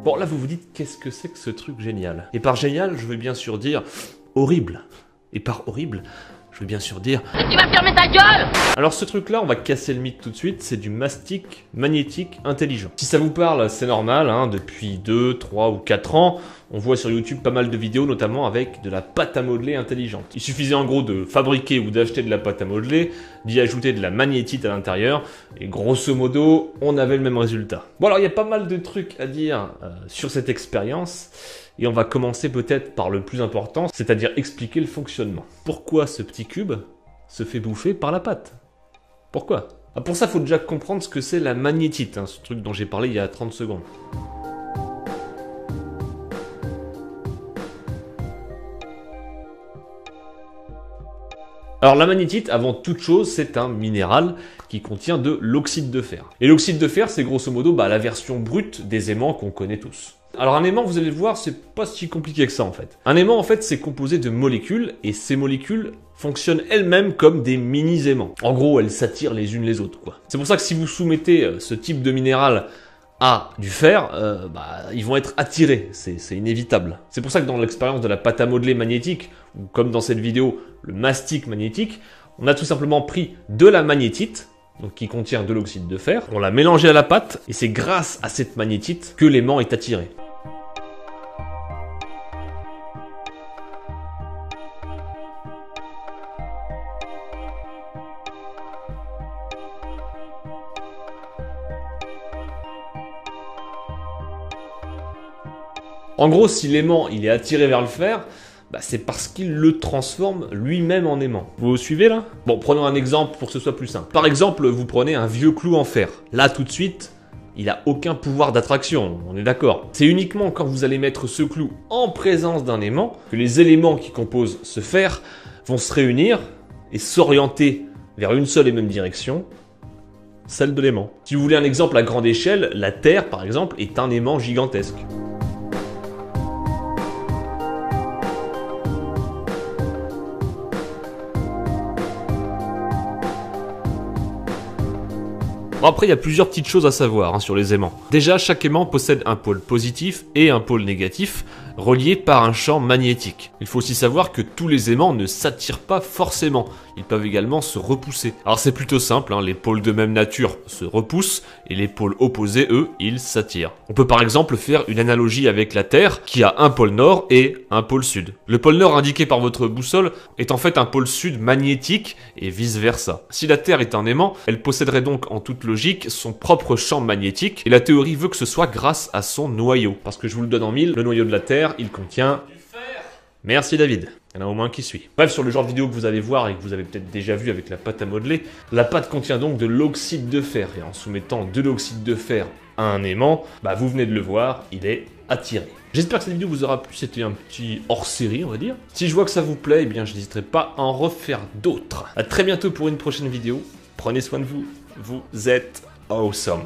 Bon, là, vous vous dites, qu'est-ce que c'est que ce truc génial? Et par génial, je veux bien sûr dire horrible. Et par horrible, je veux bien sûr dire... Tu vas fermer ta gueule! Alors ce truc-là, on va casser le mythe tout de suite, c'est du mastic magnétique intelligent. Si ça vous parle, c'est normal, hein, depuis 2, 3 ou 4 ans, on voit sur YouTube pas mal de vidéos, notamment avec de la pâte à modeler intelligente. Il suffisait en gros de fabriquer ou d'acheter de la pâte à modeler, d'y ajouter de la magnétite à l'intérieur, et grosso modo, on avait le même résultat. Bon alors il y a pas mal de trucs à dire sur cette expérience, et on va commencer peut-être par le plus important, c'est-à-dire expliquer le fonctionnement. Pourquoi ce petit cube se fait bouffer par la pâte? Pourquoi? Pour ça, il faut déjà comprendre ce que c'est la magnétite, hein, ce truc dont j'ai parlé il y a 30 secondes. Alors la magnétite, avant toute chose, c'est un minéral qui contient de l'oxyde de fer. Et l'oxyde de fer, c'est grosso modo la version brute des aimants qu'on connaît tous. Alors un aimant, vous allez le voir, c'est pas si compliqué que ça en fait. Un aimant en fait, c'est composé de molécules, et ces molécules fonctionnent elles-mêmes comme des mini-aimants. En gros, elles s'attirent les unes les autres, quoi. C'est pour ça que si vous soumettez ce type de minéral à du fer, ils vont être attirés, c'est inévitable. C'est pour ça que dans l'expérience de la pâte à modeler magnétique, ou comme dans cette vidéo, le mastic magnétique, on a tout simplement pris de la magnétite, donc qui contient de l'oxyde de fer, on l'a mélangé à la pâte, et c'est grâce à cette magnétite que l'aimant est attiré. En gros, si l'aimant il est attiré vers le fer, c'est parce qu'il le transforme lui-même en aimant. Vous suivez là? Bon, prenons un exemple pour que ce soit plus simple. Par exemple, vous prenez un vieux clou en fer. Là, tout de suite, il n'a aucun pouvoir d'attraction, on est d'accord. C'est uniquement quand vous allez mettre ce clou en présence d'un aimant que les éléments qui composent ce fer vont se réunir et s'orienter vers une seule et même direction, celle de l'aimant. Si vous voulez un exemple à grande échelle, la Terre, par exemple, est un aimant gigantesque. Bon, après, il y a plusieurs petites choses à savoir sur les aimants. Déjà, chaque aimant possède un pôle positif et un pôle négatif, reliés par un champ magnétique. Il faut aussi savoir que tous les aimants ne s'attirent pas forcément, ils peuvent également se repousser. Alors c'est plutôt simple, les pôles de même nature se repoussent, et les pôles opposés, eux, ils s'attirent. On peut par exemple faire une analogie avec la Terre, qui a un pôle nord et un pôle sud. Le pôle nord indiqué par votre boussole est en fait un pôle sud magnétique, et vice versa. Si la Terre est un aimant, elle posséderait donc en toute logique son propre champ magnétique, et la théorie veut que ce soit grâce à son noyau. Parce que je vous le donne en mille, le noyau de la Terre, il contient du fer. Merci David. Il y en a au moins qui suit. Bref, sur le genre de vidéo que vous allez voir et que vous avez peut-être déjà vu avec la pâte à modeler, la pâte contient donc de l'oxyde de fer. Et en soumettant de l'oxyde de fer à un aimant, vous venez de le voir, il est attiré. J'espère que cette vidéo vous aura plu, c'était un petit hors-série, on va dire. Si je vois que ça vous plaît, je n'hésiterai pas à en refaire d'autres. A très bientôt pour une prochaine vidéo. Prenez soin de vous, vous êtes awesome.